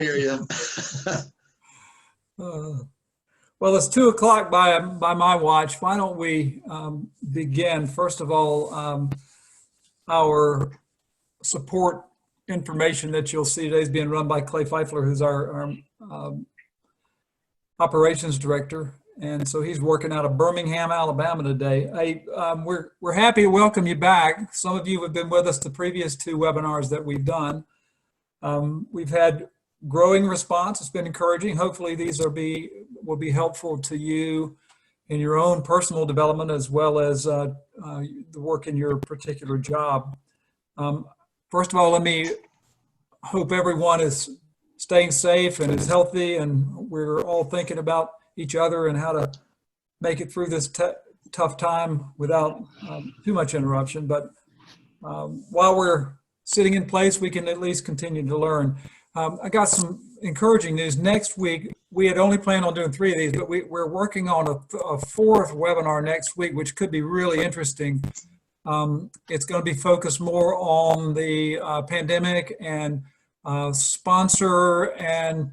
hear you. Well, it's 2 o'clock by my watch. Why don't we begin? First of all, our support information that you'll see today is being run by Clay Feifler, who's our operations director. And so he's working out of Birmingham, Alabama today. We're happy to welcome you back. Some of you have been with us the previous 2 webinars that we've done. We've had growing response. It's been encouraging. Hopefully these will be helpful to you in your own personal development as well as the work in your particular job. First of all, let me hope everyone is staying safe and is healthy, and we're all thinking about each other and how to make it through this tough time without too much interruption. But while we're sitting in place, we can at least continue to learn. I got some encouraging news. Next week, we had only planned on doing 3 of these, but we're working on a 4th webinar next week, which could be really interesting. It's going to be focused more on the pandemic and sponsor and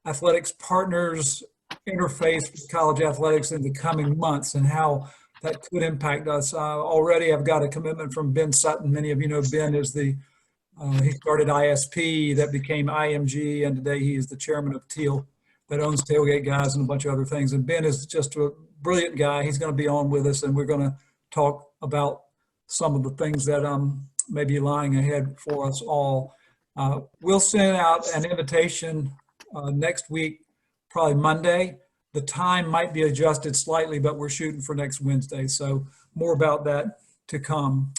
athletics partners interface with college athletics in the coming months and how that could impact us. Already I've got a commitment from Ben Sutton. Many of you know Ben is he started ISP that became IMG, and today he is the chairman of Teal that owns Tailgate Guys and a bunch of other things. And Ben is just a brilliant guy. He's going to be on with us, and we're going to talk about some of the things that may be lying ahead for us all. We'll send out an invitation next week, probably Monday. The time might be adjusted slightly, but we're shooting for next Wednesday. So more about that to come.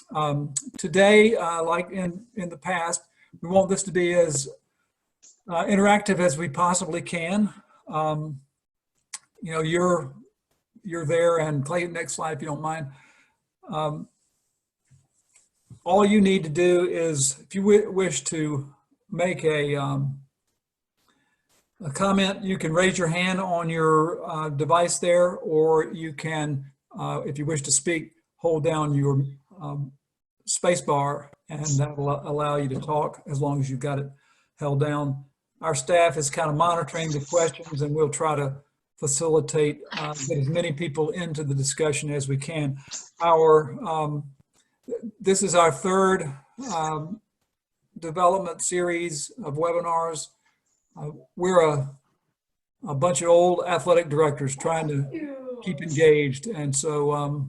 Today, like in the past, we want this to be as interactive as we possibly can. You know, you're there, and Clay, next slide if you don't mind. All you need to do is, if you wish to make a comment, you can raise your hand on your device there, or you can, if you wish to speak, hold down your space bar, and that will allow you to talk as long as you've got it held down. Our staff is kind of monitoring the questions, and we'll try to facilitate get as many people into the discussion as we can. This is our 3rd development series of webinars. We're a bunch of old athletic directors trying to keep engaged, and so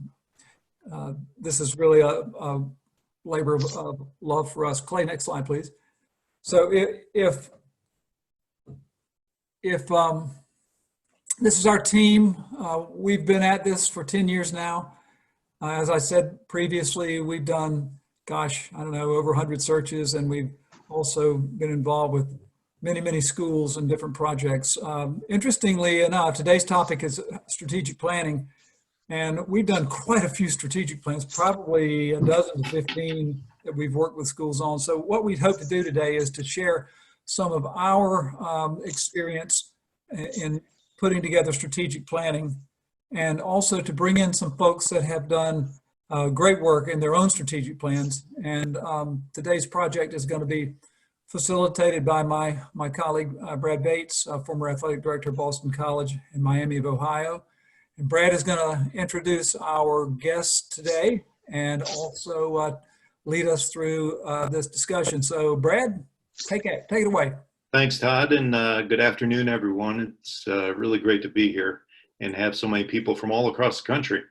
this is really a labor of love for us. Clay, next slide, please. So if this is our team, we've been at this for 10 years now. As I said previously, we've done, gosh, I don't know, over 100 searches, and we've also been involved with many schools and different projects. Interestingly enough, today's topic is strategic planning, and we've done quite a few strategic plans, probably a dozen to 15 that we've worked with schools on. So what we'd hope to do today is to share some of our experience in putting together strategic planning, and also to bring in some folks that have done great work in their own strategic plans. And today's project is going to be facilitated by my colleague, Brad Bates, former athletic director of Boston College in Miami of Ohio. And Brad is going to introduce our guests today and also lead us through this discussion. So Brad, take it away. Thanks, Todd, and good afternoon, everyone. It's really great to be here and have so many people from all across the country.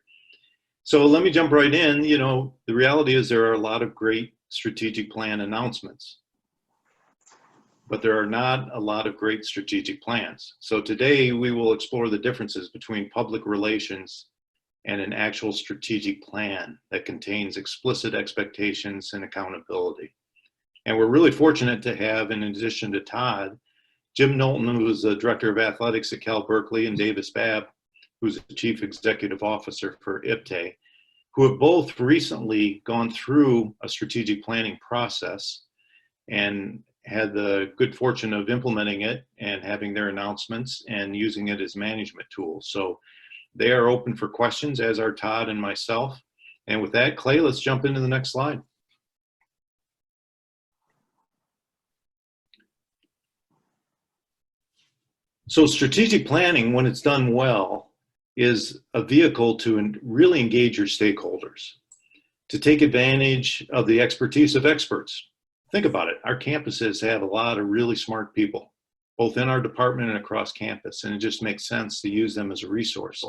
So let me jump right in. You know, the reality is there are a lot of great strategic plan announcements, but there are not a lot of great strategic plans. So today we will explore the differences between public relations and an actual strategic plan that contains explicit expectations and accountability. And we're really fortunate to have, in addition to Todd, Jim Knowlton, who is the Director of Athletics at Cal Berkeley, and Davis Babb, who's the Chief Executive Officer for IPTAY, who have both recently gone through a strategic planning process and had the good fortune of implementing it and having their announcements and using it as management tools. So they are open for questions, as are Todd and myself. And with that, Clay, let's jump into the next slide. So strategic planning, when it's done well, is a vehicle to really engage your stakeholders, to take advantage of the expertise of experts. Think about it. Our campuses have a lot of really smart people, both in our department and across campus, and it just makes sense to use them as a resource.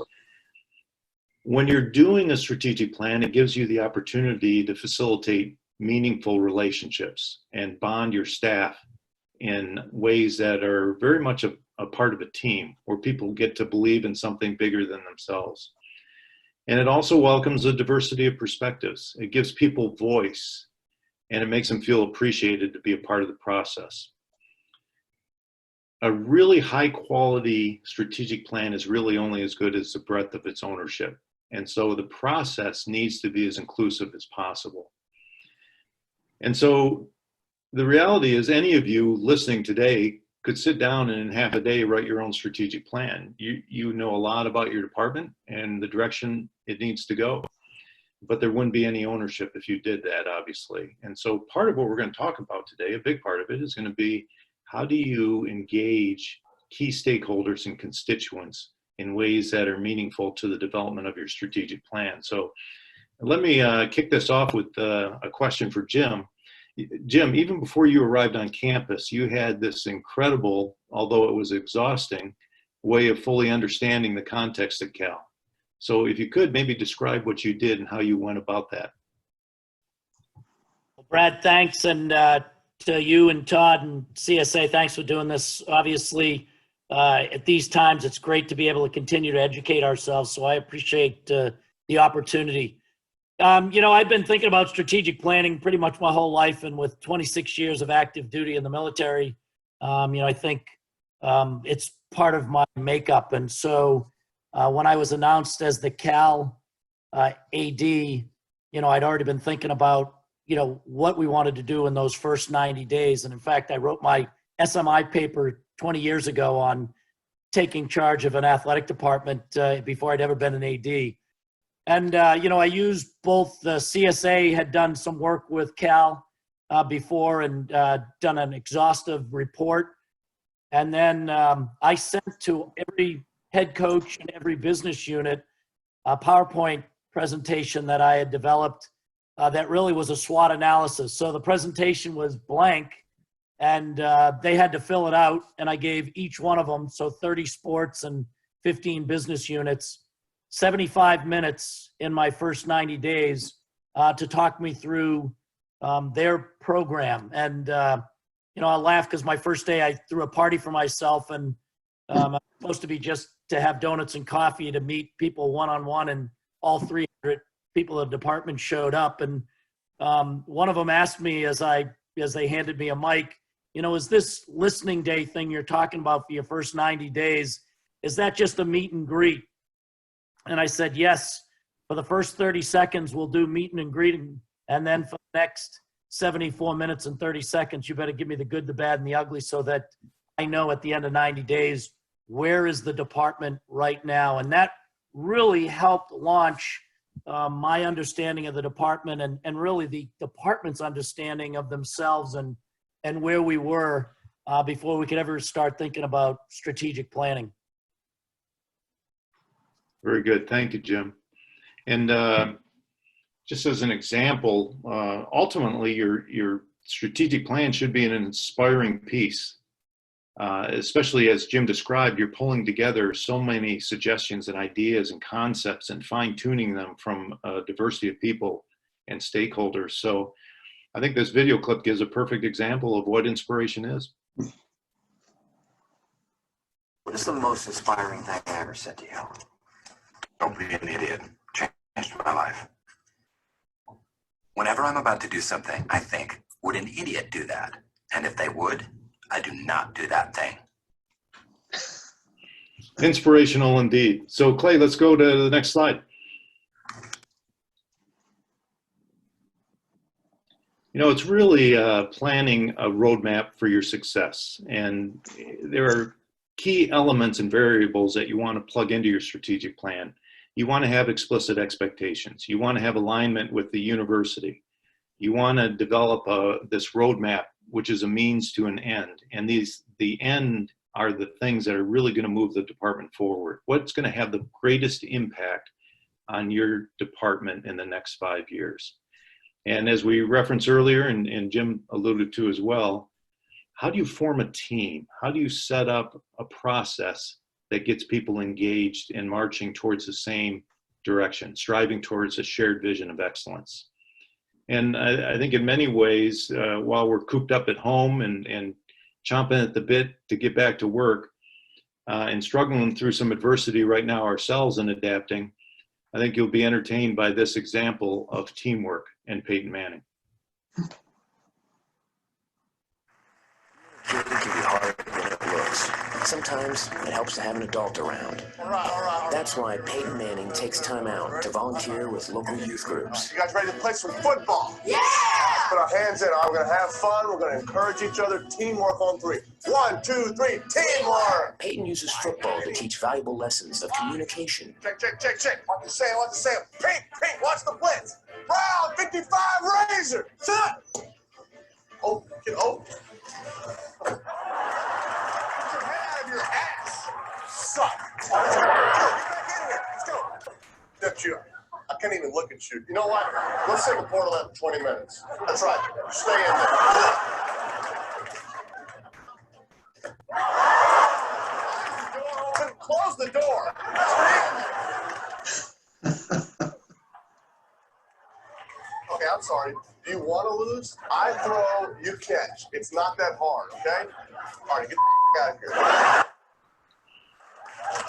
When you're doing a strategic plan, it gives you the opportunity to facilitate meaningful relationships and bond your staff in ways that are very much a part of a team, where people get to believe in something bigger than themselves. And it also welcomes a diversity of perspectives. It gives people voice, and it makes them feel appreciated to be a part of the process. A really high quality strategic plan is really only as good as the breadth of its ownership. And so the process needs to be as inclusive as possible. And so the reality is, any of you listening today could sit down and in half a day write your own strategic plan. You know a lot about your department and the direction it needs to go, but there wouldn't be any ownership if you did that, obviously. And so part of what we're going to talk about today, a big part of it, is going to be, how do you engage key stakeholders and constituents in ways that are meaningful to the development of your strategic plan? So let me kick this off with a question for Jim. Jim, even before you arrived on campus, you had this incredible, although it was exhausting, way of fully understanding the context at Cal. So if you could maybe describe what you did and how you went about that. Well, Brad, thanks. And to you and Todd and CSA, thanks for doing this. Obviously, at these times, it's great to be able to continue to educate ourselves. So I appreciate the opportunity. I've been thinking about strategic planning pretty much my whole life, and with 26 years of active duty in the military, I think it's part of my makeup. And so when I was announced as the Cal AD, I'd already been thinking about, what we wanted to do in those first 90 days. And in fact, I wrote my SMI paper 20 years ago on taking charge of an athletic department before I'd ever been an AD. And, I used both the CSA had done some work with Cal before and done an exhaustive report. And then I sent to every head coach and every business unit a PowerPoint presentation that I had developed that really was a SWOT analysis. So the presentation was blank, and they had to fill it out. And I gave each one of them, so 30 sports and 15 business units, 75 minutes in my first 90 days to talk me through their program. And, I laugh because my first day I threw a party for myself, and I was supposed to be just to have donuts and coffee to meet people one-on-one, and all 300 people in the department showed up. And one of them asked me as they handed me a mic, is this listening day thing you're talking about for your first 90 days, is that just a meet and greet? And I said, yes, for the first 30 seconds, we'll do meeting and greeting. And then for the next 74 minutes and 30 seconds, you better give me the good, the bad, and the ugly, so that I know at the end of 90 days, where is the department right now? And that really helped launch my understanding of the department, and really the department's understanding of themselves and where we were before we could ever start thinking about strategic planning. Very good. Thank you, Jim. And just as an example, ultimately, your strategic plan should be an inspiring piece. Especially as Jim described, you're pulling together so many suggestions and ideas and concepts and fine-tuning them from a diversity of people and stakeholders. So I think this video clip gives a perfect example of what inspiration is. What is the most inspiring thing I ever said to you? Don't be an idiot. Changed my life. Whenever I'm about to do something, I think, would an idiot do that? And if they would, I do not do that thing. Inspirational indeed. So Clay, let's go to the next slide. It's really planning a roadmap for your success. And there are key elements and variables that you want to plug into your strategic plan. You want to have explicit expectations. You want to have alignment with the university. You want to develop this roadmap, which is a means to an end. And the end are the things that are really going to move the department forward? What's going to have the greatest impact on your department in the next 5 years? And as we referenced earlier, and Jim alluded to as well, how do you form a team? How do you set up a process that gets people engaged and marching towards the same direction, striving towards a shared vision of excellence? And I think in many ways, while we're cooped up at home and chomping at the bit to get back to work and struggling through some adversity right now ourselves and adapting, I think you'll be entertained by this example of teamwork and Peyton Manning. It can be harder than it looks. Sometimes it helps to have an adult around. All right. That's why Peyton Manning takes time out to volunteer with local youth groups. You guys ready to play some football? Yeah! Put our hands in. We're going to have fun. We're going to encourage each other. Teamwork on 3. 1, 2, 3. Teamwork! Peyton uses football to teach valuable lessons of communication. Check. What to say? Pink, watch the blitz. Brown, 55 Razor. Set. Oh. Get your head out of your ass. Suck. Get back in here. Let's go. That's you. I can't even look at you. You know what? Let's take a portal out for 20 minutes. That's right. Stay in there. Close the door. Okay, I'm sorry. Do you want to lose? I throw, you catch. It's not that hard, okay? All right, get the out of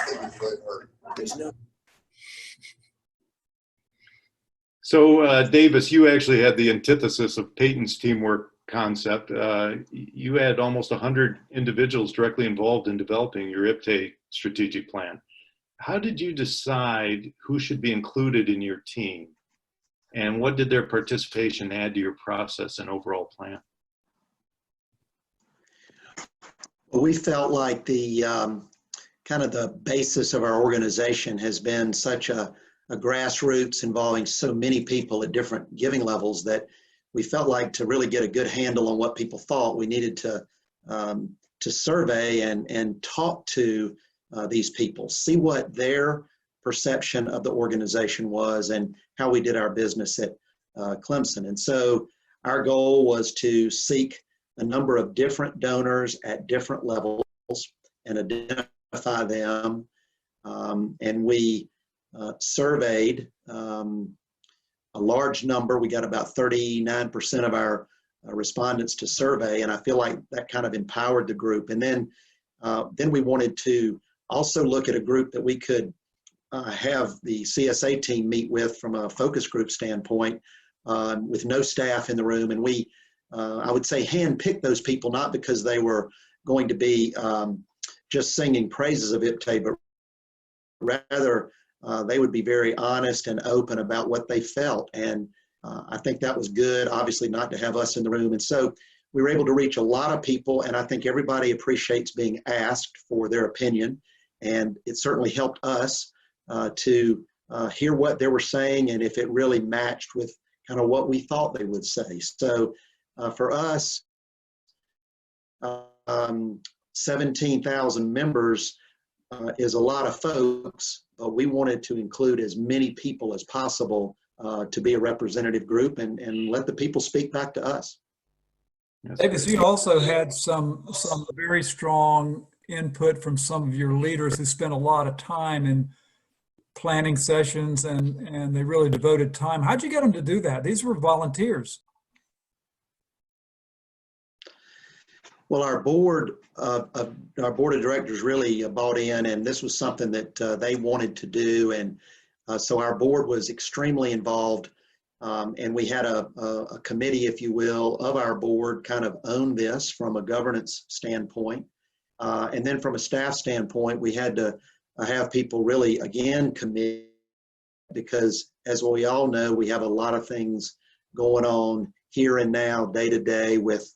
here. Baby's really hurt. There's no So Davis, you actually had the antithesis of Peyton's teamwork concept. You had almost 100 individuals directly involved in developing your IPTAY strategic plan. How did you decide who should be included in your team? And what did their participation add to your process and overall plan? Well, we felt like the kind of the basis of our organization has been such a grassroots involving so many people at different giving levels that we felt like to really get a good handle on what people thought, we needed to survey and talk to these people, see what their perception of the organization was and how we did our business at Clemson. And so our goal was to seek a number of different donors at different levels and identify them. And we surveyed a large number. We got about 39% of our respondents to survey, and I feel like that kind of empowered the group. And then we wanted to also look at a group that we could have the CSA team meet with from a focus group standpoint with no staff in the room. And we, I would say, handpicked those people, not because they were going to be just singing praises of IPTAY, but rather they would be very honest and open about what they felt. And I think that was good, obviously not to have us in the room. And so we were able to reach a lot of people, and I think everybody appreciates being asked for their opinion. And it certainly helped us to hear what they were saying and if it really matched with kind of what we thought they would say. So for us, 17,000 members is a lot of folks, but we wanted to include as many people as possible to be a representative group and let the people speak back to us. Davis, you also had some very strong input from some of your leaders who spent a lot of time in planning sessions and they really devoted time. How'd you get them to do that? These were volunteers. Well, our board of directors really bought in, and this was something that they wanted to do. And so our board was extremely involved. And we had a committee, if you will, of our board kind of own this from a governance standpoint. And then from a staff standpoint, we had to have people really, again, commit, because as we all know, we have a lot of things going on here and now, day to day, with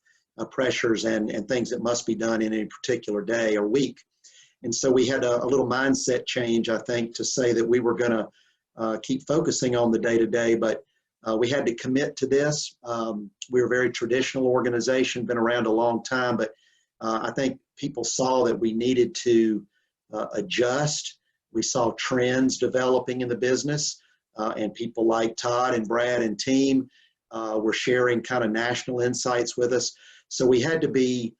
pressures and things that must be done in a particular day or week. And so we had a little mindset change, I think, to say that we were going to keep focusing on the day to day, but we had to commit to this. We're a very traditional organization, been around a long time, but I think people saw that we needed to adjust. We saw trends developing in the business, and people like Todd and Brad and team were sharing kind of national insights with us. So we had to be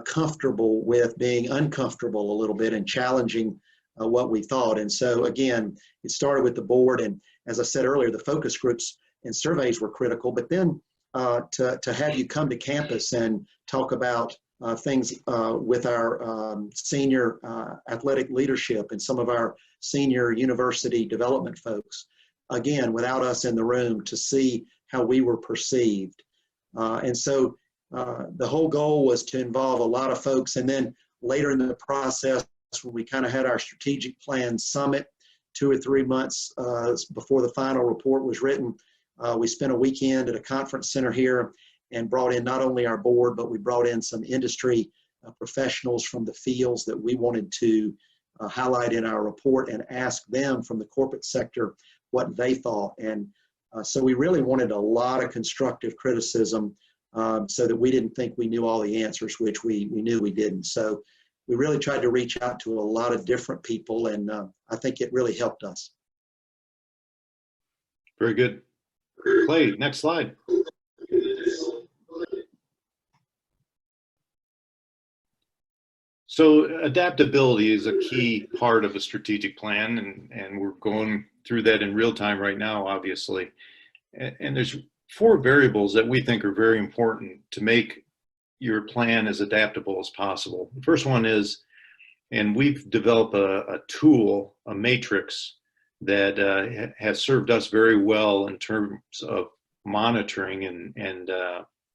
comfortable with being uncomfortable a little bit and challenging what we thought. And so again, it started with the board, and as I said earlier, the focus groups and surveys were critical, but then to have you come to campus and talk about things with our senior athletic leadership and some of our senior university development folks, again, without us in the room, to see how we were perceived. And so the whole goal was to involve a lot of folks. And then later in the process, when we kind of had our strategic plan summit 2 or 3 months before the final report was written, we spent a weekend at a conference center here and brought in not only our board, but we brought in some industry professionals from the fields that we wanted to highlight in our report and ask them from the corporate sector what they thought. And so we really wanted a lot of constructive criticism so that we didn't think we knew all the answers, which we knew we didn't. So we really tried to reach out to a lot of different people, and I think it really helped us. Very good. Clay, next slide. So adaptability is a key part of a strategic plan, and we're going through that in real time right now, obviously. And there's 4 variables that we think are very important to make your plan as adaptable as possible. The first one is, and we've developed a tool, a matrix that has served us very well in terms of monitoring and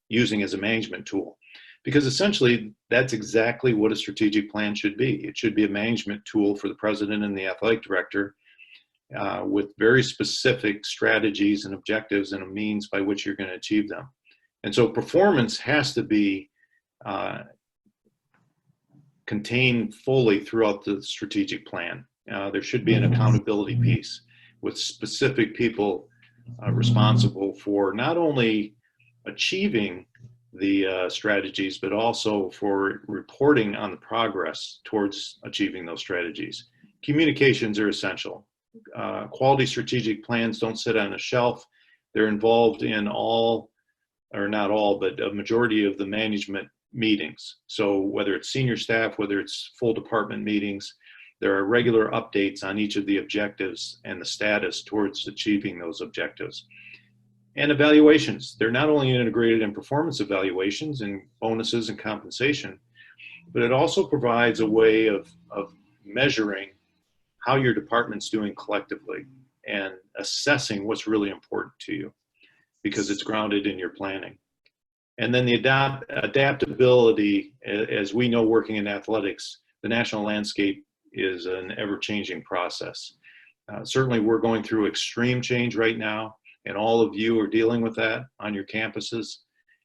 using as a management tool. Because essentially, that's exactly what a strategic plan should be. It should be a management tool for the president and the athletic director with very specific strategies and objectives and a means by which you're going to achieve them. And so performance has to be contained fully throughout the strategic plan. There should be an accountability piece with specific people responsible for not only achieving the strategies, but also for reporting on the progress towards achieving those strategies. Communications are essential. Quality strategic plans don't sit on a shelf. They're involved in all, or not all, but a majority of the management meetings. So whether it's senior staff, whether it's full department meetings, there are regular updates on each of the objectives and the status towards achieving those objectives. And evaluations, they're not only integrated in performance evaluations and bonuses and compensation, but it also provides a way of measuring how your department's doing collectively and assessing what's really important to you, because it's grounded in your planning. And then the adaptability, as we know working in athletics, the national landscape is an ever-changing process. Certainly we're going through extreme change right now, and all of you are dealing with that on your campuses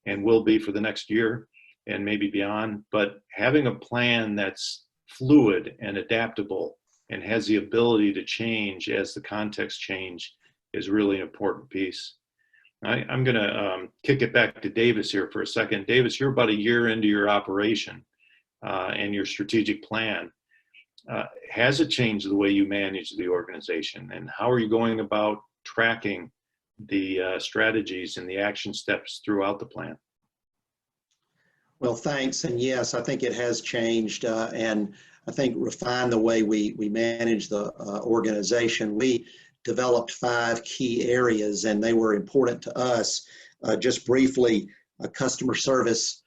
and will be for the next year and maybe beyond. But having a plan that's fluid and adaptable and has the ability to change as the context change is really an important piece. I'm going to kick it back to Davis here for a second. Davis, you're about a year into your operation and your strategic plan. Has it changed the way you manage the organization, and how are you going about tracking the strategies and the action steps throughout the plan? Well, thanks. And yes, I think it has changed and I think refined the way we manage the organization. We developed 5 key areas, and they were important to us. Just briefly, customer service,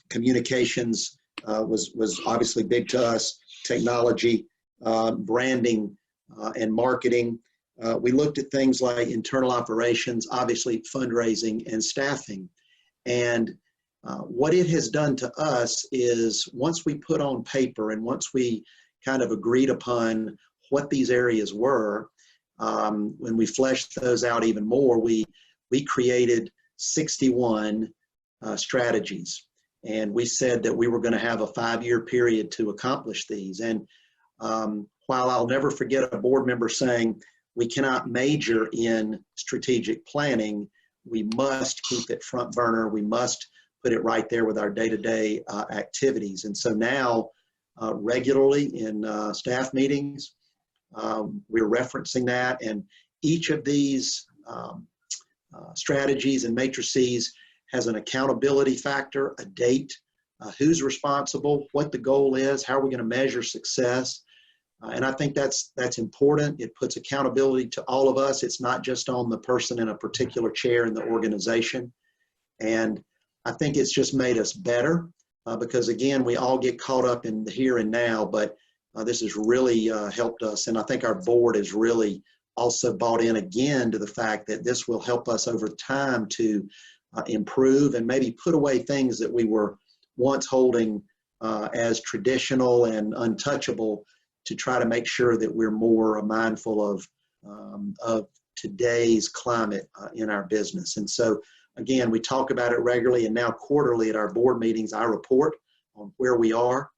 communications was obviously big to us, technology, branding, and marketing. We looked at things like internal operations, obviously fundraising and staffing. And what it has done to us is once we put on paper and once we kind of agreed upon what these areas were, when we fleshed those out even more, we created 61 strategies. And we said that we were going to have a 5-year period to accomplish these. And while I'll never forget a board member saying, we cannot major in strategic planning, we must keep it front burner. We must put it right there with our day-to-day activities. And so now, regularly in staff meetings, we're referencing that, and each of these strategies and matrices has an accountability factor, a date, who's responsible, what the goal is, how are we going to measure success. And I think that's important. It puts accountability to all of us. It's not just on the person in a particular chair in the organization. And I think it's just made us better because, again, we all get caught up in the here and now, but this has really helped us. And I think our board has really also bought in again to the fact that this will help us over time to improve and maybe put away things that we were once holding as traditional and untouchable, to try to make sure that we're more mindful of today's climate in our business. And so, again, we talk about it regularly, and now quarterly at our board meetings, I report on where we are,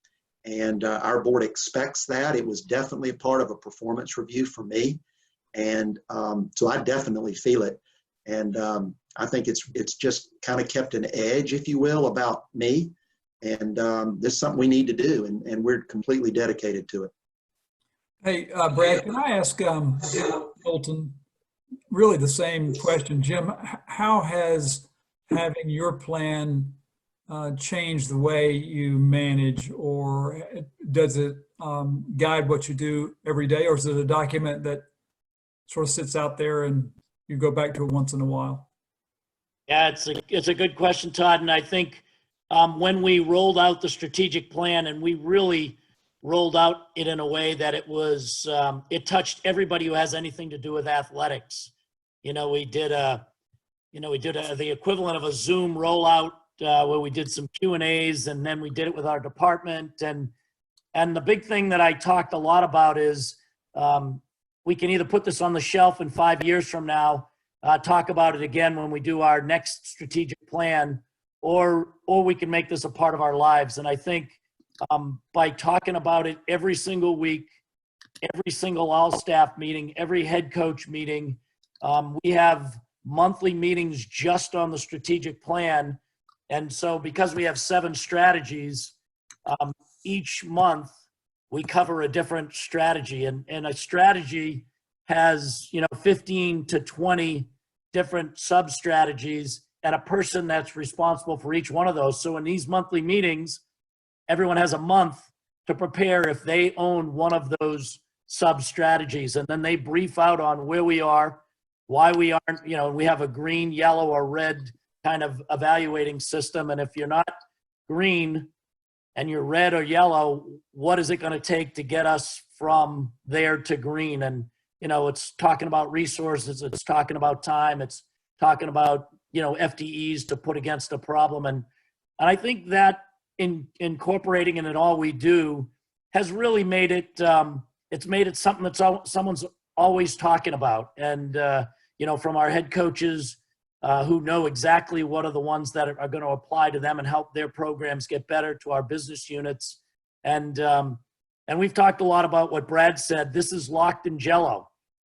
and our board expects that. It was definitely a part of a performance review for me, and so I definitely feel it. And I think it's just kind of kept an edge, if you will, about me, and this is something we need to do, and we're completely dedicated to it. Hey, Brad, can I ask Jim Moulton really the same question? Jim, how has having your plan changed the way you manage, or does it guide what you do every day, or is it a document that sort of sits out there and you go back to it once in a while? Yeah, it's a good question, Todd. And I think when we rolled out the strategic plan, and we really rolled out it in a way that it was, it touched everybody who has anything to do with athletics. We did the equivalent of a Zoom rollout where we did some Q&As, and then we did it with our department. And the big thing that I talked a lot about is we can either put this on the shelf in 5 years from now, talk about it again when we do our next strategic plan, or we can make this a part of our lives. And I think by talking about it every single week, every single all-staff meeting, every head coach meeting, we have monthly meetings just on the strategic plan. And so because we have 7 strategies, each month we cover a different strategy. And a strategy has, 15 to 20 different sub-strategies and a person that's responsible for each one of those. So in these monthly meetings, everyone has a month to prepare if they own one of those sub-strategies. And then they brief out on where we are, why we aren't, we have a green, yellow, or red kind of evaluating system. And if you're not green and you're red or yellow, what is it going to take to get us from there to green? And, it's talking about resources, it's talking about time, it's talking about, FTEs to put against a problem. And I think that incorporating it in all we do has really made it, it's made it something that someone's always talking about. And, from our head coaches who know exactly what are the ones that are going to apply to them and help their programs get better, to our business units. And we've talked a lot about what Brad said. This is locked in Jello,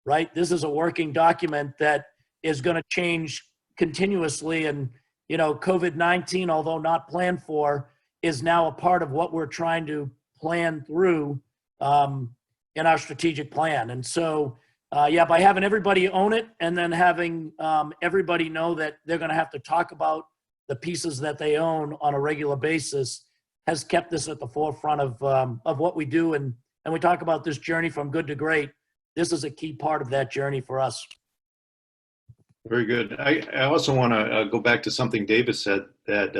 right? This is a working document that is going to change continuously. And, COVID-19, although not planned for, is now a part of what we're trying to plan through in our strategic plan. And so, by having everybody own it, and then having everybody know that they're going to have to talk about the pieces that they own on a regular basis, has kept this at the forefront of what we do. And we talk about this journey from good to great. This is a key part of that journey for us. Very good. I also want to go back to something Davis said, that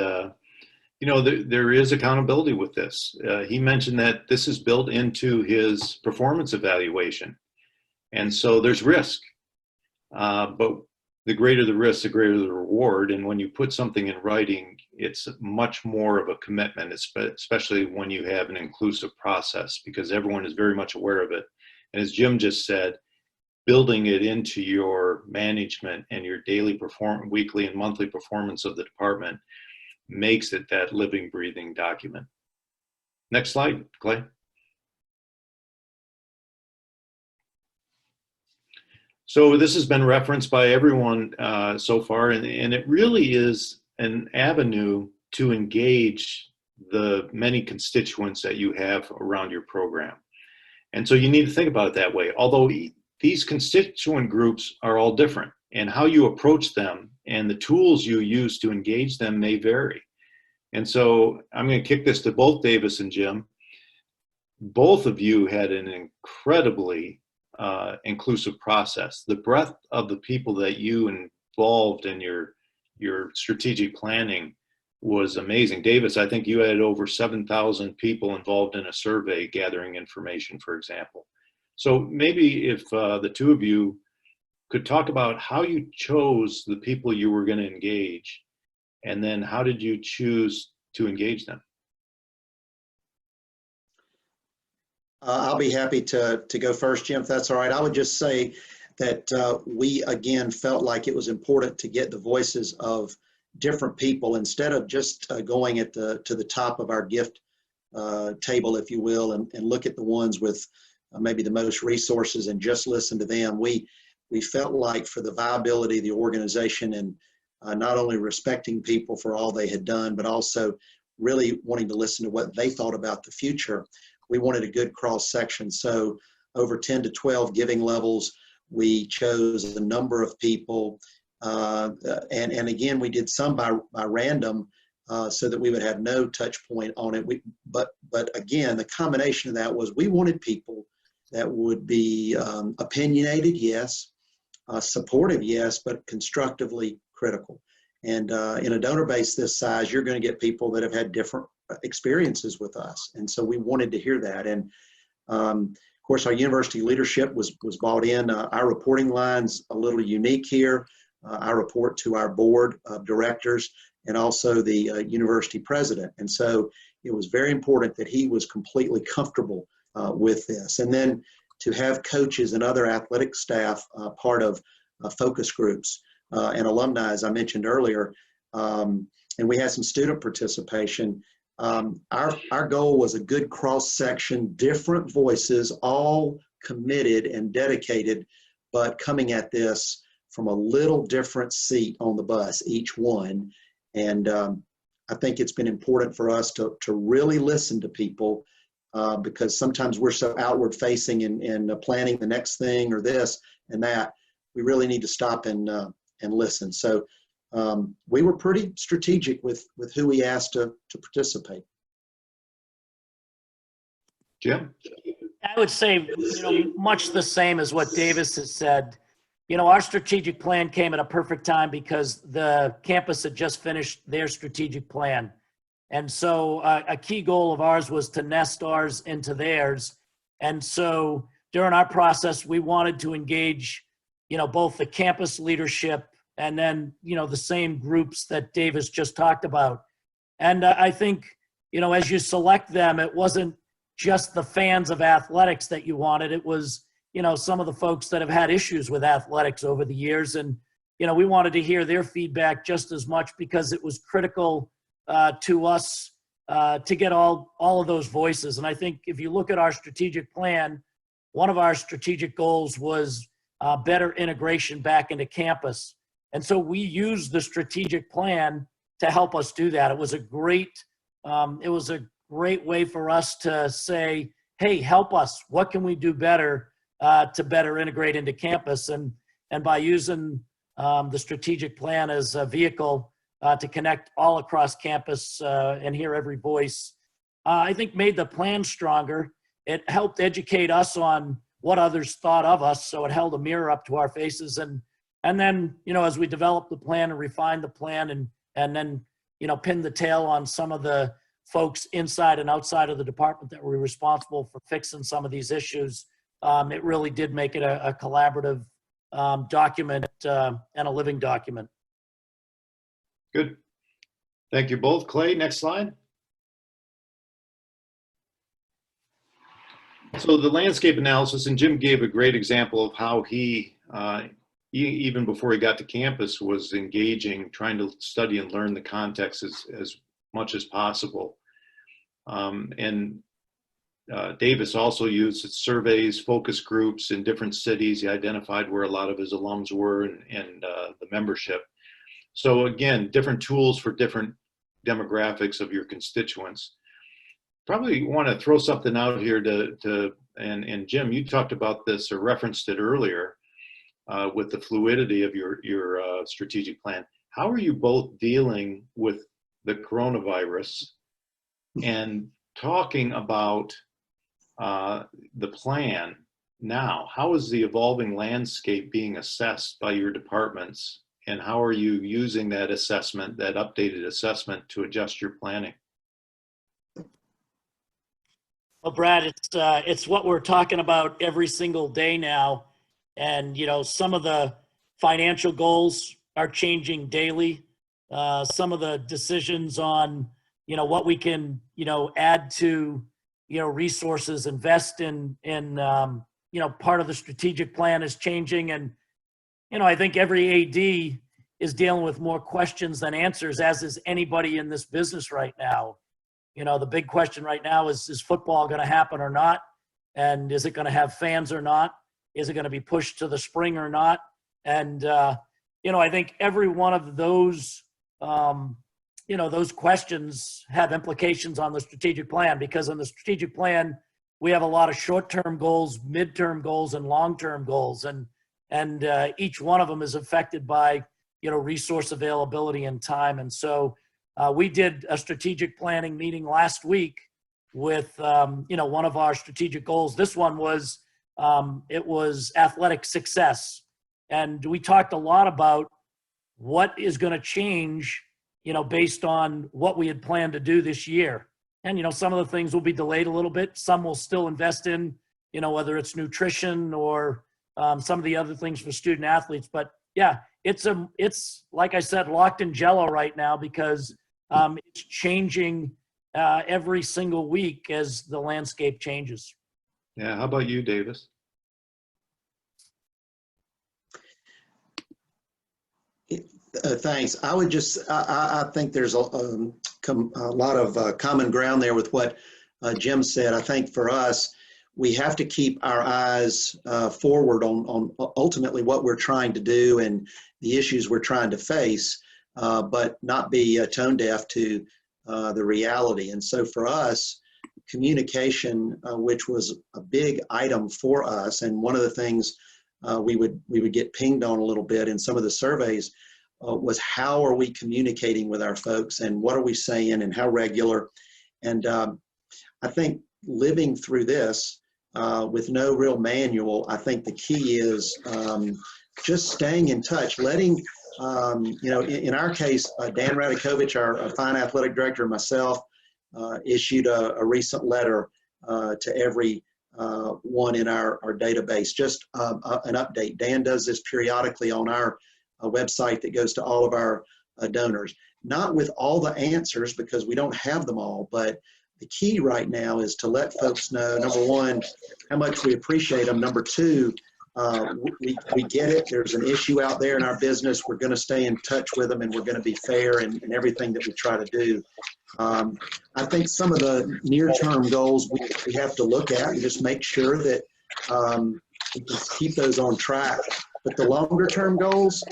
there is accountability with this. He mentioned that this is built into his performance evaluation. And so there's risk. But the greater the risk, the greater the reward. And when you put something in writing, it's much more of a commitment, especially when you have an inclusive process, because everyone is very much aware of it. And as Jim just said, building it into your management and your daily weekly and monthly performance of the department makes it that living, breathing document. Next slide, Clay. So this has been referenced by everyone so far, and it really is an avenue to engage the many constituents that you have around your program. And so you need to think about it that way. Although these constituent groups are all different, and how you approach them and the tools you use to engage them may vary. And so I'm going to kick this to both Davis and Jim. Both of you had an incredibly inclusive process. The breadth of the people that you involved in your strategic planning was amazing. Davis, I think you had over 7,000 people involved in a survey gathering information, for example. So maybe if the two of you could talk about how you chose the people you were going to engage, and then how did you choose to engage them? I'll be happy to go first, Jim, if that's all right. I would just say that we, again, felt like it was important to get the voices of different people instead of just going to the top of our gift table, if you will, and look at the ones with maybe the most resources and just listen to them. We felt like for the viability of the organization and not only respecting people for all they had done, but also really wanting to listen to what they thought about the future, we wanted a good cross section. So over 10 to 12 giving levels, we chose a number of people. And again, we did some by random so that we would have no touch point on it. But again, the combination of that was we wanted people that would be opinionated, yes, supportive, yes, but constructively critical. And in a donor base this size, you're going to get people that have had different experiences with us. And so we wanted to hear that. And of course, our university leadership was bought in. Our reporting line's a little unique here. I report to our board of directors and also the university president. And so it was very important that he was completely comfortable with this. And then to have coaches and other athletic staff part of focus groups and alumni, as I mentioned earlier, and we had some student participation. Our goal was a good cross-section, different voices, all committed and dedicated, but coming at this from a little different seat on the bus, each one. And I think it's been important for us to really listen to people because sometimes we're so outward facing and planning the next thing or this and that. We really need to stop and listen. So we were pretty strategic with who we asked to participate. Jim? I would say, much the same as what Davis has said. Our strategic plan came at a perfect time because the campus had just finished their strategic plan. And so a key goal of ours was to nest ours into theirs. And so during our process, we wanted to engage, both the campus leadership and then, the same groups that Davis just talked about. And I think, as you select them, it wasn't just the fans of athletics that you wanted. It was, some of the folks that have had issues with athletics over the years. And, we wanted to hear their feedback just as much because it was critical to us to get all of those voices. And I think if you look at our strategic plan, one of our strategic goals was better integration back into campus. And so we used the strategic plan to help us do that. It was a great way for us to say, hey, help us. What can we do better to better integrate into campus? And by using the strategic plan as a vehicle to connect all across campus and hear every voice, I think made the plan stronger. It helped educate us on what others thought of us. So it held a mirror up to our faces. And then, as we developed the plan and refined the plan and then, pinned the tail on some of the folks inside and outside of the department that were responsible for fixing some of these issues, it really did make it a collaborative document and a living document. Good. Thank you both. Clay, next slide. So the landscape analysis, and Jim gave a great example of how he even before he got to campus, was engaging, trying to study and learn the context as much as possible. Davis also used surveys, focus groups in different cities. He identified where a lot of his alums were and the membership. So again, different tools for different demographics of your constituents. Probably want to throw something out here and Jim, you talked about this or referenced it earlier with the fluidity of your strategic plan. How are you both dealing with the coronavirus and talking about the plan now? How is the evolving landscape being assessed by your departments, and how are you using that assessment, that updated assessment, to adjust your planning? Well, Brad, it's what we're talking about every single day now. And, you know, some of the financial goals are changing daily. Some of the decisions on, you know, what we can, you know, add to, you know, resources, invest in, you know, part of the strategic plan is changing. And, you know, I think every AD is dealing with more questions than answers, as is anybody in this business right now. You know, the big question right now is football going to happen or not? And is it going to have fans or not? Is it going to be pushed to the spring or not? And, you know, I think every one of those, you know, those questions have implications on the strategic plan, because in the strategic plan, we have a lot of short-term goals, midterm goals, and long-term goals. And each one of them is affected by, you know, resource availability and time. And so we did a strategic planning meeting last week with, you know, one of our strategic goals. This one was, it was athletic success. And we talked a lot about what is going to change, you know, based on what we had planned to do this year. And, you know, some of the things will be delayed a little bit. Some will still invest in, you know, whether it's nutrition or some of the other things for student athletes. But yeah, it's like I said, locked in jello right now, because it's changing every single week as the landscape changes. Yeah, how about you, Davis? Thanks. I would just, I think there's a lot of common ground there with what Jim said. I think for us, we have to keep our eyes forward on ultimately what we're trying to do and the issues we're trying to face, but not be tone deaf to the reality. And so for us, communication, which was a big item for us, and one of the things we would get pinged on a little bit in some of the surveys, was how are we communicating with our folks, and what are we saying, and how regular. And I think living through this with no real manual, I think the key is just staying in touch, letting, you know, in our case, Dan Radakovich, our fine athletic director, and myself issued a recent letter to every one in our database, just an update. Dan does this periodically on our website that goes to all of our donors. Not with all the answers, because we don't have them all, but the key right now is to let folks know, number one, how much we appreciate them. Number two, we get it. There's an issue out there in our business. We're going to stay in touch with them, and we're going to be fair in everything that we try to do. I think some of the near-term goals we have to look at and just make sure that we can keep those on track. But the longer-term goals,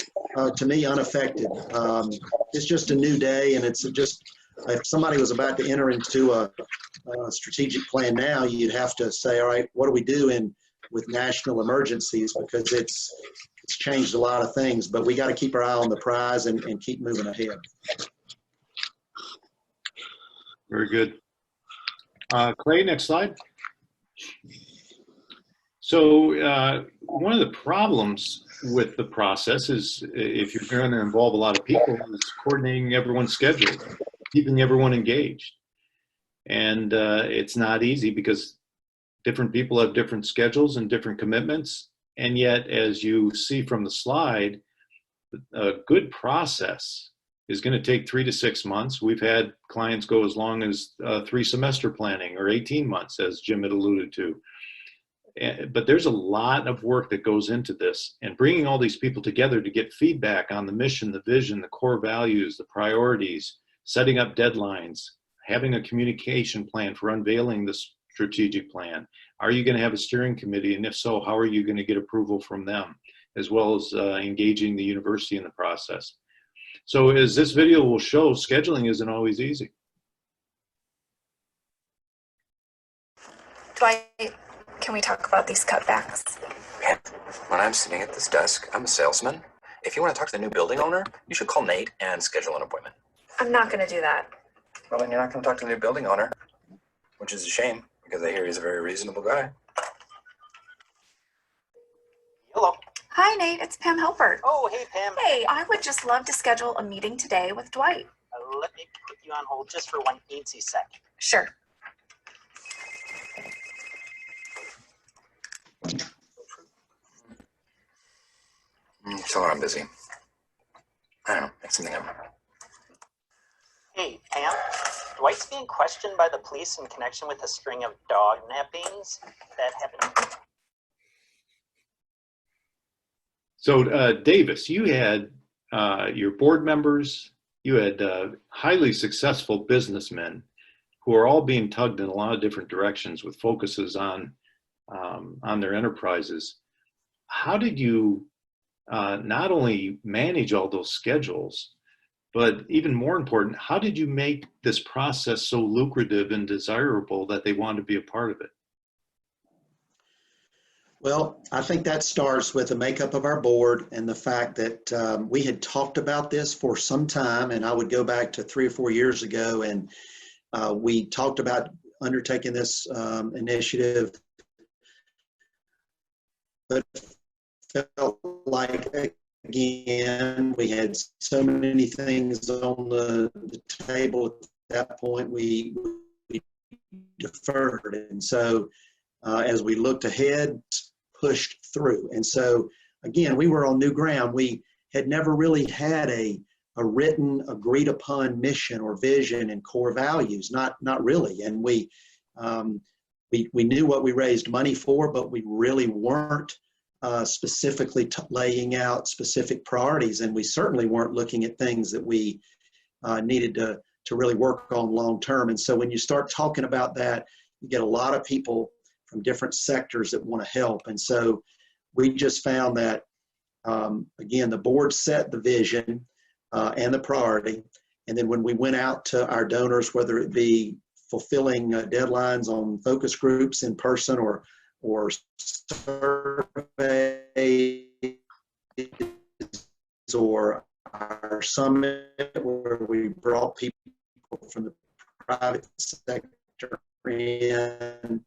to me, unaffected. It's just a new day, and it's just, if somebody was about to enter into a strategic plan now, you'd have to say, all right, what do we do with national emergencies? Because it's changed a lot of things, but we got to keep our eye on the prize and keep moving ahead. Very good. Clay, next slide. So one of the problems with the process is, if you're going to involve a lot of people, is coordinating everyone's schedule, keeping everyone engaged. And it's not easy, because different people have different schedules and different commitments. And yet, as you see from the slide, a good process is going to take 3 to 6 months. We've had clients go as long as 3 semester planning, or 18 months, as Jim had alluded to. But there's a lot of work that goes into this, and bringing all these people together to get feedback on the mission, the vision, the core values, the priorities, setting up deadlines, having a communication plan for unveiling the strategic plan. Are you going to have a steering committee? And if so, how are you going to get approval from them, as well as engaging the university in the process? So as this video will show, scheduling isn't always easy. Dwight, can we talk about these cutbacks? When I'm sitting at this desk, I'm a salesman. If you want to talk to the new building owner, you should call Nate and schedule an appointment. I'm not going to do that. Well, then you're not going to talk to the new building owner, which is a shame because I hear he's a very reasonable guy. Hello. Hi, Nate. It's Pam Helfert. Oh, hey, Pam. Hey, I would just love to schedule a meeting today with Dwight. Let me put you on hold just for one easy sec. Sure. Tell her I'm busy. I don't know, make something up. Hey, Pam. Dwight's being questioned by the police in connection with a string of dog nappings that happened. So Davis, you had your board members, you had highly successful businessmen who are all being tugged in a lot of different directions with focuses on their enterprises. How did you not only manage all those schedules, but even more important, how did you make this process so lucrative and desirable that they wanted to be a part of it? Well, I think that starts with the makeup of our board and the fact that we had talked about this for some time, and I would go back to 3 or 4 years ago, and we talked about undertaking this initiative, but felt like, again, we had so many things on the table at that point, we deferred. And so as we looked ahead, pushed through. And so, again, we were on new ground. We had never really had a written, agreed upon mission or vision and core values, not really. And we knew what we raised money for, but we really weren't specifically laying out specific priorities, and we certainly weren't looking at things that we needed to really work on long term. And so when you start talking about that, you get a lot of people from different sectors that want to help. And so we just found that, again, the board set the vision and the priority. And then when we went out to our donors, whether it be fulfilling deadlines on focus groups in person or surveys or our summit where we brought people from the private sector in,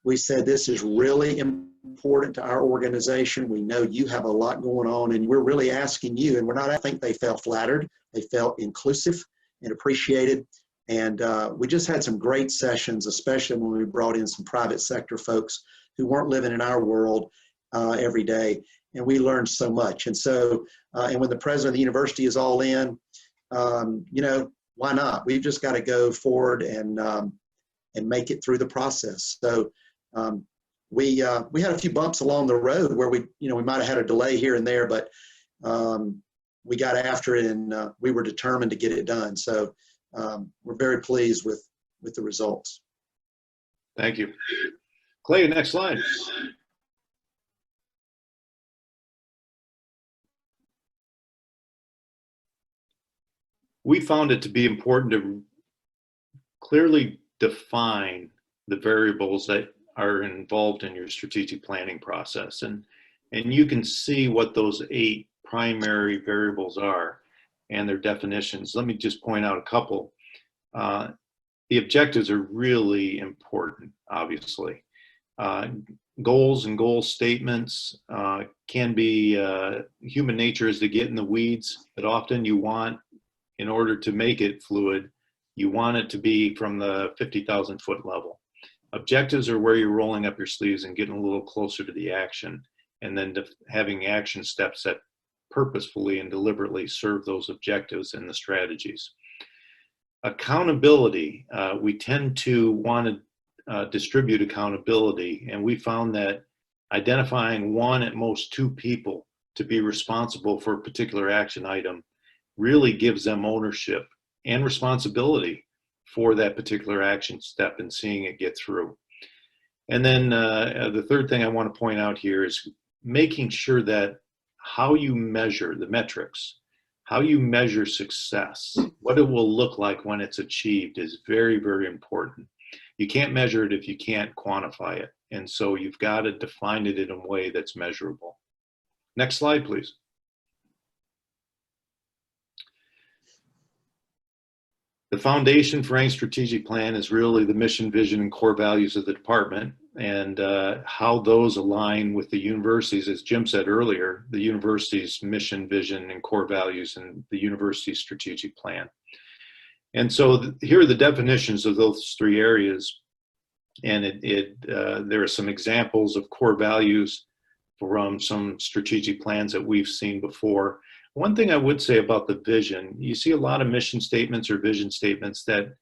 we said this is really important to our organization. We know you have a lot going on, and we're really asking you, and I think they felt flattered, they felt inclusive and appreciated. And we just had some great sessions, especially when we brought in some private sector folks who weren't living in our world every day. And we learned so much. And so, and when the president of the university is all in, you know, why not? We've just got to go forward and make it through the process. So we had a few bumps along the road where we might have had a delay here and there, but we got after it, and we were determined to get it done. So we're very pleased with the results. Thank you. Clay, next slide. We found it to be important to clearly define the variables that are involved in your strategic planning process. And you can see what those 8 primary variables are and their definitions. Let me just point out a couple. The objectives are really important, obviously. Goals and goal statements can be, human nature is to get in the weeds, but often you want, in order to make it fluid, you want it to be from the 50,000 foot level. Objectives are where you're rolling up your sleeves and getting a little closer to the action, and then having action steps that purposefully and deliberately serve those objectives and the strategies. Accountability, we tend to want to distribute accountability, and we found that identifying 1 at most 2 people to be responsible for a particular action item really gives them ownership and responsibility for that particular action step and seeing it get through. And then the third thing I want to point out here is making sure that how you measure the metrics how you measure success, what it will look like when it's achieved is very, very important. You can't measure it if you can't quantify it. And so you've got to define it in a way that's measurable. Next slide, please. The foundation for any strategic plan is really the mission, vision, and core values of the department, and how those align with the universities, as Jim said earlier, the university's mission, vision, and core values, and the university's strategic plan. And so here are the definitions of those three areas. And there are some examples of core values from some strategic plans that we've seen before. One thing I would say about the vision, you see a lot of mission statements or vision statements that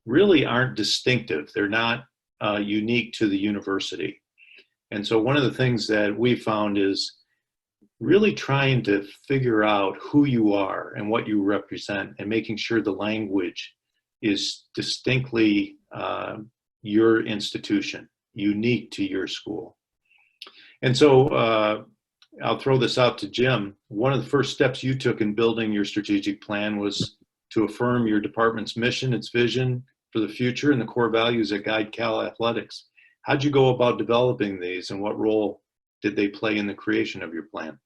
really aren't distinctive. They're not unique to the university. And so one of the things that we found is really trying to figure out who you are and what you represent, and making sure the language is distinctly your institution, unique to your school. And so I'll throw this out to Jim. One of the first steps you took in building your strategic plan was to affirm your department's mission, its vision for the future, and the core values that guide Cal Athletics. How'd you go about developing these, and what role did they play in the creation of your plan?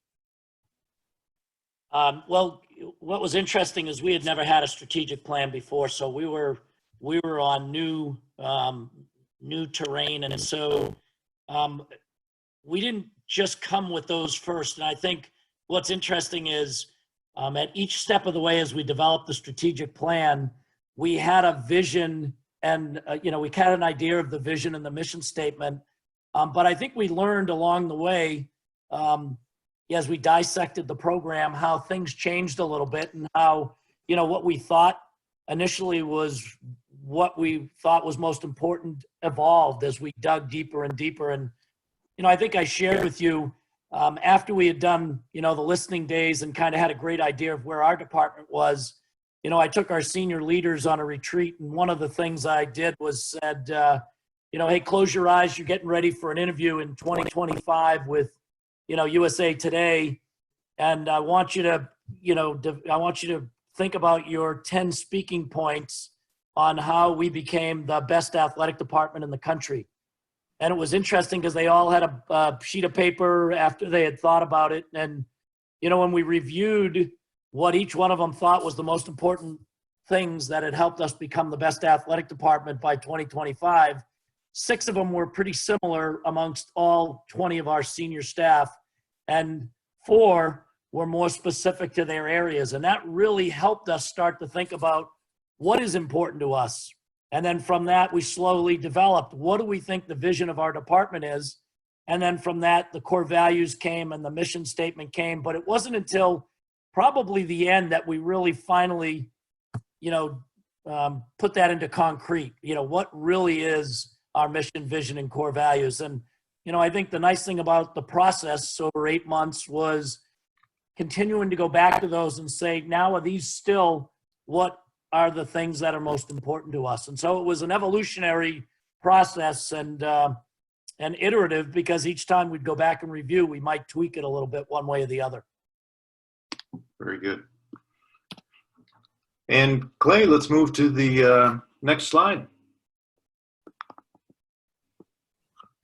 Well, what was interesting is we had never had a strategic plan before, so we were on new terrain, and so we didn't just come with those first. And I think what's interesting is at each step of the way as we developed the strategic plan, we had a vision, and we had an idea of the vision and the mission statement. But I think we learned along the way, as we dissected the program, how things changed a little bit, and how what we thought initially was what we thought was most important evolved as we dug deeper and deeper. And I think I shared with you after we had done the listening days and kind of had a great idea of where our department was. I took our senior leaders on a retreat, and one of the things I did was said, hey, close your eyes. You're getting ready for an interview in 2025 with USA Today, and I want you to think about your 10 speaking points on how we became the best athletic department in the country. And it was interesting because they all had a sheet of paper after they had thought about it. And, when we reviewed what each one of them thought was the most important things that had helped us become the best athletic department by 2025, 6 of them were pretty similar amongst all 20 of our senior staff, and 4 were more specific to their areas. And that really helped us start to think about what is important to us. And then from that, we slowly developed, what do we think the vision of our department is? And then from that, the core values came and the mission statement came. But it wasn't until probably the end that we really finally, put that into concrete. What really is our mission, vision, and core values? And, I think the nice thing about the process over 8 months was continuing to go back to those and say, now are these still what are the things that are most important to us? And so it was an evolutionary process and iterative, because each time we'd go back and review, we might tweak it a little bit one way or the other. Very good. And Clay, let's move to the next slide.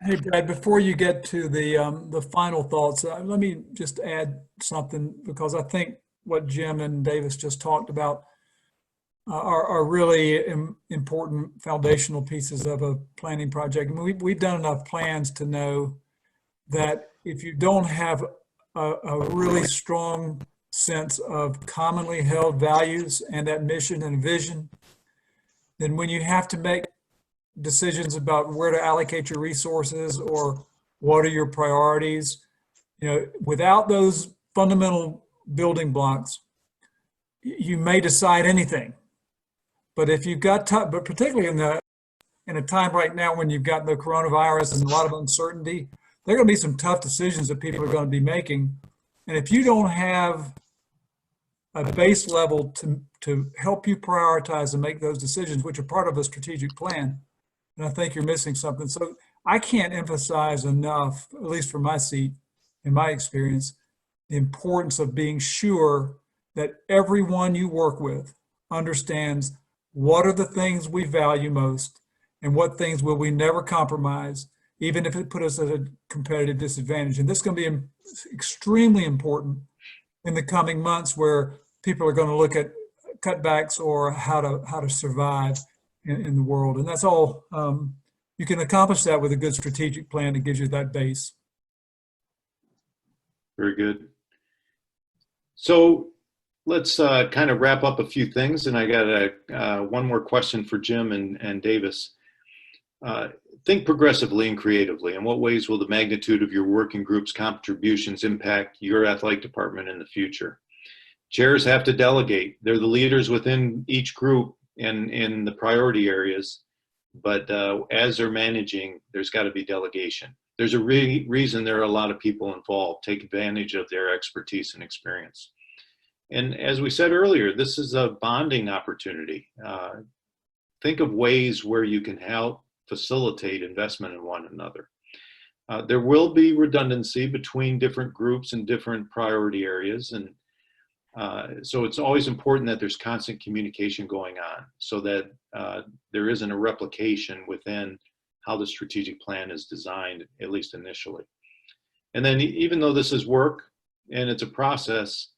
Hey, Brad, before you get to the final thoughts, let me just add something, because I think what Jim and Davis just talked about are really important foundational pieces of a planning project. I mean, we've done enough plans to know that if you don't have a really strong sense of commonly held values and that mission and vision, then when you have to make decisions about where to allocate your resources or what are your priorities, without those fundamental building blocks, you may decide anything. But if you've got time, but particularly in a time right now when you've got the coronavirus and a lot of uncertainty, there are going to be some tough decisions that people are going to be making. And if you don't have a base level to help you prioritize and make those decisions, which are part of a strategic plan, then I think you're missing something. So I can't emphasize enough, at least from my seat, in my experience, the importance of being sure that everyone you work with understands what are the things we value most and what things will we never compromise, even if it put us at a competitive disadvantage. And this is going to be extremely important in the coming months, where people are going to look at cutbacks or how to survive in the world. And that's all. You can accomplish that with a good strategic plan that gives you that base. Very good. So let's kind of wrap up a few things, and I got one more question for Jim and Davis. Think progressively and creatively. In what ways will the magnitude of your working group's contributions impact your athletic department in the future? Chairs have to delegate. They're the leaders within each group and in the priority areas, but as they're managing, there's got to be delegation. There's a reason there are a lot of people involved. Take advantage of their expertise and experience. And as we said earlier, this is a bonding opportunity. Think of ways where you can help facilitate investment in one another. There will be redundancy between different groups and different priority areas. And so it's always important that there's constant communication going on, so that there isn't a replication within how the strategic plan is designed, at least initially. And then even though this is work and it's a process,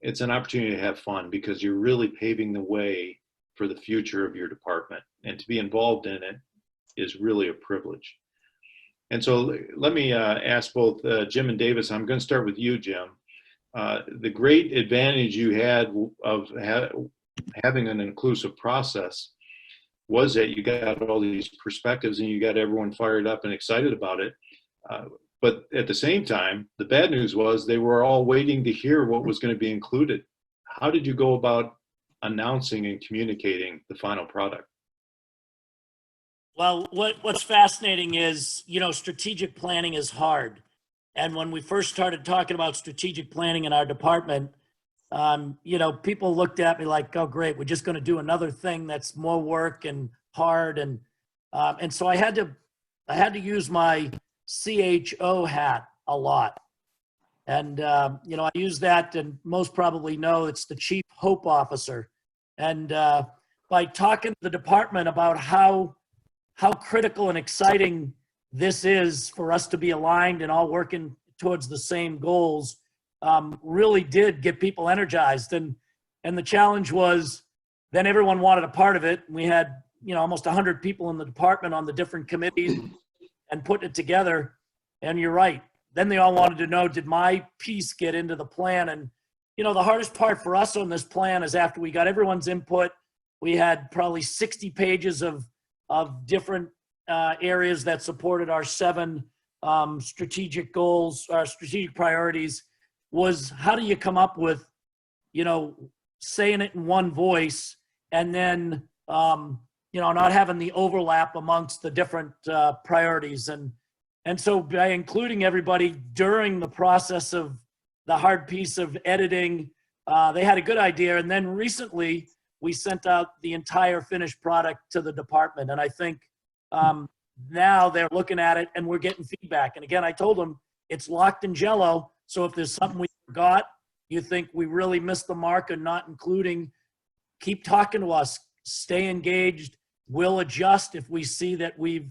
it's an opportunity to have fun, because you're really paving the way for the future of your department. And to be involved in it is really a privilege. And so let me ask both Jim and Davis. I'm going to start with you, Jim. The great advantage you had of having an inclusive process was that you got all these perspectives and you got everyone fired up and excited about it. But at the same time, the bad news was they were all waiting to hear what was going to be included. How did you go about announcing and communicating the final product? Well, what's fascinating is, strategic planning is hard. And when we first started talking about strategic planning in our department, people looked at me like, oh, great, we're just going to do another thing that's more work and hard. And so I had to use my CHO hat a lot. And, I use that, and most probably know it's the Chief Hope Officer. And by talking to the department about how critical and exciting this is for us to be aligned and all working towards the same goals, really did get people energized. And the challenge was, then everyone wanted a part of it. We had, almost 100 people in the department on the different committees and putting it together. And you're right. Then they all wanted to know, did my piece get into the plan? And, the hardest part for us on this plan is after we got everyone's input, we had probably 60 pages of different areas that supported our 7 strategic goals, our strategic priorities. Was how do you come up with, saying it in one voice, and then, not having the overlap amongst the different priorities. And so by including everybody during the process of the hard piece of editing, they had a good idea. And then recently we sent out the entire finished product to the department. And I think now they're looking at it and we're getting feedback. And again, I told them it's locked in Jello. So if there's something we forgot, you think we really missed the mark and not including, keep talking to us, stay engaged. We'll adjust if we see that we've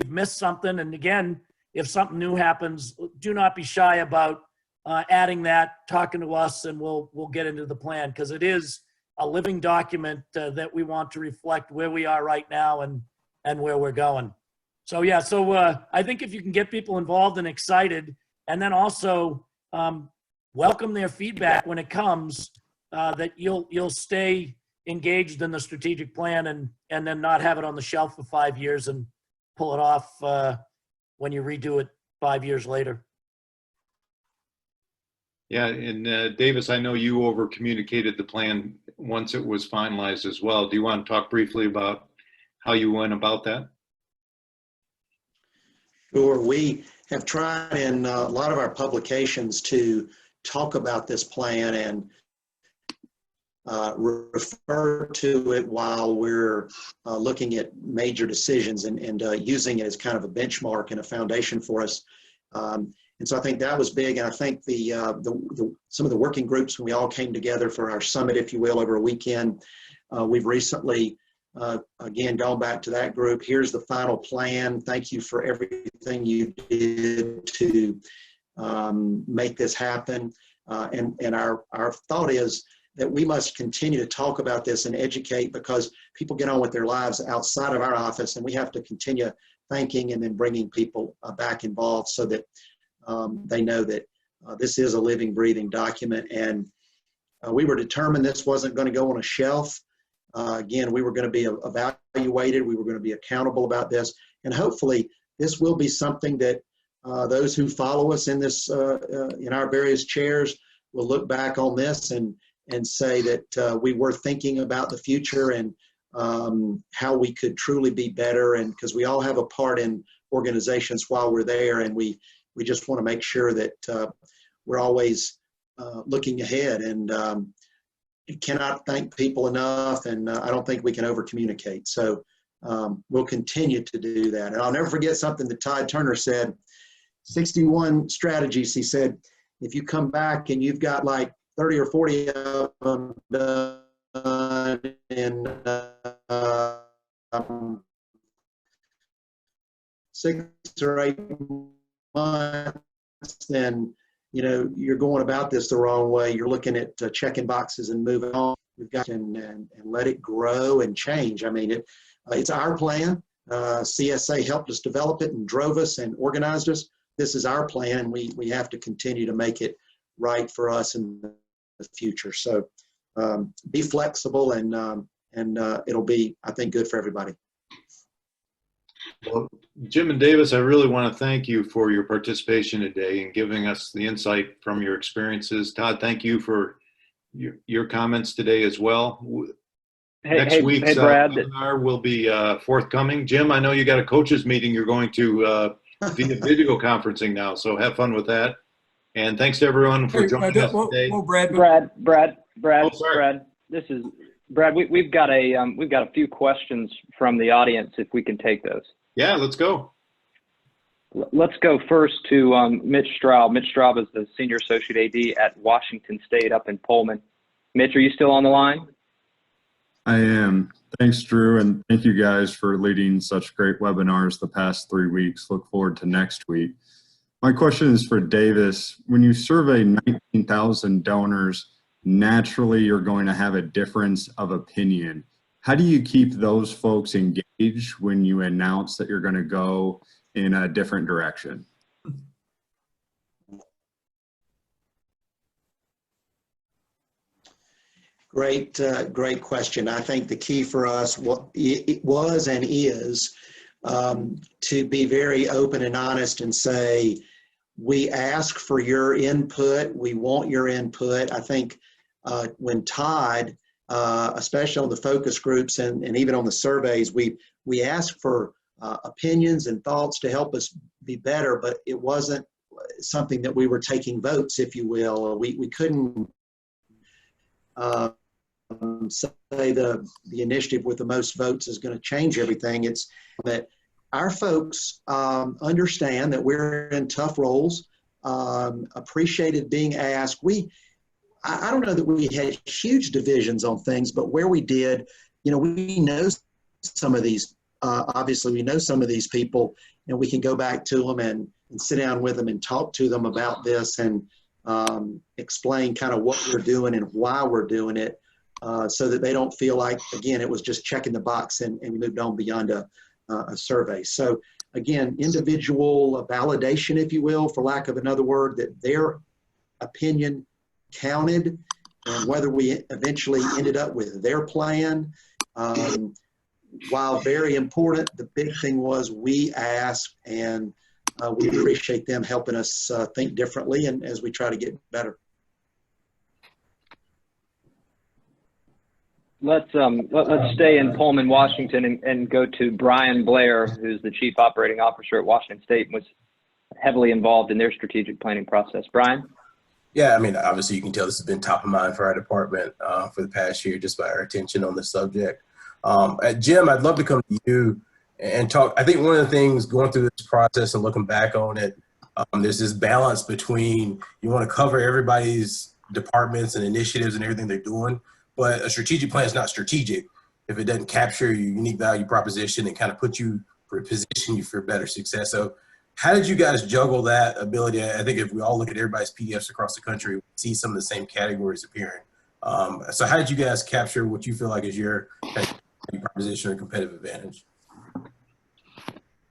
missed something. And again, if something new happens, do not be shy about adding that, talking to us, and we'll get into the plan, because it is a living document that we want to reflect where we are right now and where we're going. So yeah, I think if you can get people involved and excited, and then also welcome their feedback when it comes, that you'll stay engaged in the strategic plan and then not have it on the shelf for 5 years and pull it off when you redo it 5 years later. Yeah, and Davis, I know you over communicated the plan once it was finalized as well. Do you want to talk briefly about how you went about that? Sure. We have tried in a lot of our publications to talk about this plan and refer to it while we're looking at major decisions and using it as kind of a benchmark and a foundation for us. And And so I think that was big. And I think some of the working groups, when we all came together for our summit, if you will, over a weekend, we've recently, again, gone back to that group. Here's the final plan. Thank you for everything you did to make this happen. And our thought is that we must continue to talk about this and educate, because people get on with their lives outside of our office, and we have to continue thanking and then bringing people back involved so that they know that this is a living, breathing document. And we were determined this wasn't going to go on a shelf. Again, we were going to be evaluated. We were going to be accountable about this. And hopefully this will be something that those who follow us in this, in our various chairs, will look back on this and say that we were thinking about the future and how we could truly be better. And because we all have a part in organizations while we're there, and we just want to make sure that we're always looking ahead. And cannot thank people enough, and I don't think we can over communicate. So we'll continue to do that. And I'll never forget something that Todd Turner said. 61 strategies, he said, if you come back and you've got like 30 or 40 of them done in 6 or 8 months, then you're going about this the wrong way. You're looking at checking boxes and moving on. We've got to and let it grow and change. I mean, it's our plan. CSA helped us develop it and drove us and organized us. This is our plan, and we have to continue to make it right for us in the future. So be flexible, and it'll be, I think, good for everybody. Well, Jim and Davis, I really want to thank you for your participation today and giving us the insight from your experiences. Todd, thank you for your comments today as well. Next week's webinar will be forthcoming. Jim, I know you got a coaches meeting you're going to via video conferencing now, so have fun with that. And thanks to everyone for joining us today. Brad, this is Brad. We've got a few questions from the audience, if we can take those. Yeah, let's go. Let's go first to Mitch Straub. Mitch Straub is the Senior Associate AD at Washington State up in Pullman. Mitch, are you still on the line? I am. Thanks, Drew, and thank you guys for leading such great webinars the past 3 weeks. Look forward to next week. My question is for Davis. When you survey 19,000 donors, naturally you're going to have a difference of opinion. How do you keep those folks engaged when you announce that you're going to go in a different direction? Great question. I think the key for us it was and is to be very open and honest and say, we ask for your input. We want your input. I think when Todd, especially on the focus groups and even on the surveys, we ask for opinions and thoughts to help us be better, but it wasn't something that we were taking votes, if you will. We couldn't say the initiative with the most votes is going to change everything. It's that our folks understand that we're in tough roles, appreciated being asked. I don't know that we had huge divisions on things, but where we did, we know some of these, obviously we know some of these people, and we can go back to them and sit down with them and talk to them about this and explain kind of what we're doing and why we're doing it, so that they don't feel like, again, it was just checking the box and we moved on beyond a survey. So again, individual validation, if you will, for lack of another word, that their opinion counted, and whether we eventually ended up with their plan, while very important, the big thing was we asked, and we appreciate them helping us think differently and as we try to get better. Let's stay in Pullman, Washington, and go to Brian Blair, who's the Chief Operating Officer at Washington State and was heavily involved in their strategic planning process. Brian? Yeah, I mean, obviously you can tell this has been top of mind for our department for the past year, just by our attention on the subject. Jim, I'd love to come to you and talk. I think one of the things going through this process and looking back on it, There's this balance between you want to cover everybody's departments and initiatives and everything they're doing, but a strategic plan is not strategic if it doesn't capture your unique value proposition and kind of position you for better success. So how did you guys juggle that ability? I think if we all look at everybody's PDFs across the country, we see some of the same categories appearing. So how did you guys capture what you feel like is your proposition or competitive advantage?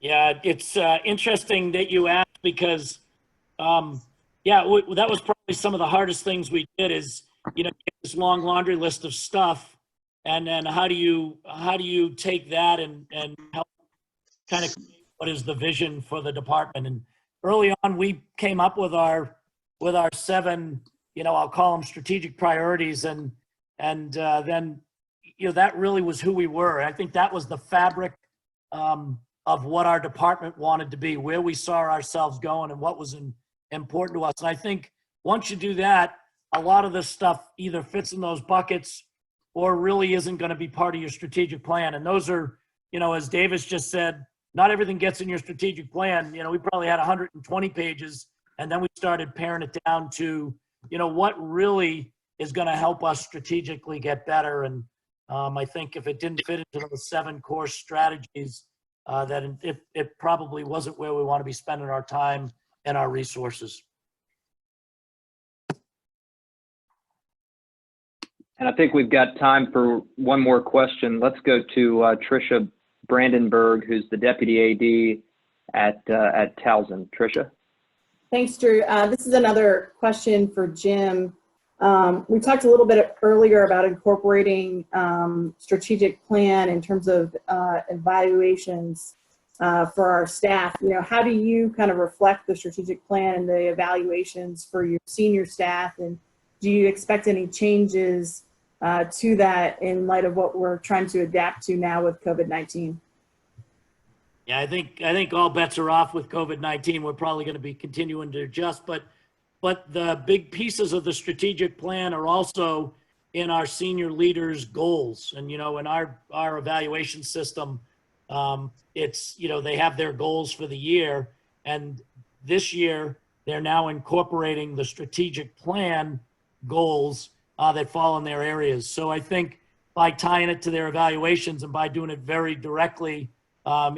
Yeah, it's interesting that you asked because, that was probably some of the hardest things we did is, get this long laundry list of stuff, and then how do you take that and help kind of what is the vision for the department? And early on, we came up with our 7, I'll call them strategic priorities, and then that really was who we were. I think that was the fabric of what our department wanted to be, where we saw ourselves going, and what was important to us. And I think once you do that, a lot of this stuff either fits in those buckets or really isn't going to be part of your strategic plan. And those are, as Davis just said, not everything gets in your strategic plan. We probably had 120 pages, and then we started paring it down to, what really is going to help us strategically get better. And I think if it didn't fit into those 7 core strategies, that it probably wasn't where we want to be spending our time and our resources. And I think we've got time for one more question. Let's go to Tricia Brandenburg, who's the Deputy AD at Towson. Tricia. Thanks, Drew. This is another question for Jim. We talked a little bit earlier about incorporating strategic plan in terms of evaluations for our staff. How do you kind of reflect the strategic plan and the evaluations for your senior staff? And do you expect any changes to that in light of what we're trying to adapt to now with COVID-19? Yeah, I think all bets are off with COVID-19. We're probably going to be continuing to adjust, but the big pieces of the strategic plan are also in our senior leaders' goals. And, in our evaluation system, it's, they have their goals for the year. And this year, they're now incorporating the strategic plan goals that fall in their areas. So I think by tying it to their evaluations and by doing it very directly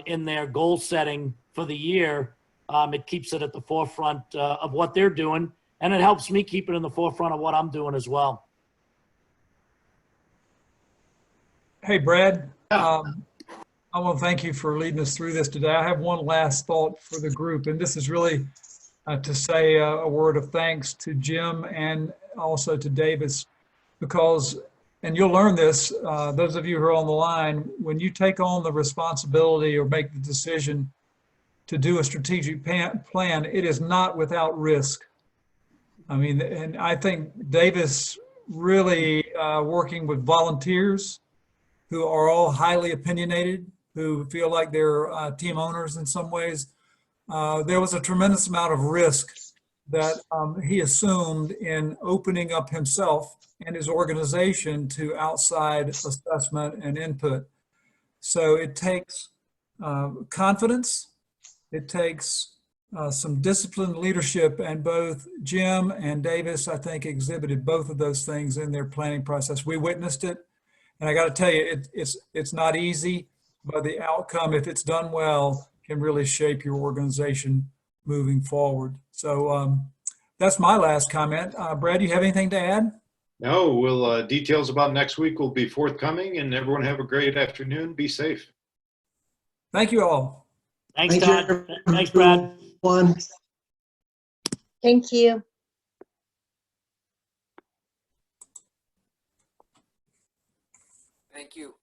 in their goal setting for the year, it keeps it at the forefront of what they're doing, and it helps me keep it in the forefront of what I'm doing as well. Hey, Brad. I want to thank you for leading us through this today. I have one last thought for the group, and this is really to say a word of thanks to Jim and also to Davis, because, and you'll learn this, those of you who are on the line, when you take on the responsibility or make the decision to do a strategic plan, it is not without risk. I mean, and I think Davis really working with volunteers who are all highly opinionated, who feel like they're team owners in some ways. There was a tremendous amount of risk that he assumed in opening up himself and his organization to outside assessment and input. So it takes confidence, it takes some disciplined leadership, and both Jim and Davis, I think, exhibited both of those things in their planning process. We witnessed it, and I got to tell you, it's not easy, but the outcome, if it's done well, can really shape your organization moving forward. So that's my last comment. Brad, do you have anything to add? No, details about next week will be forthcoming, and everyone have a great afternoon. Be safe. Thank you all. Thanks, Todd. Thanks, Brad. Thank you. Thank you.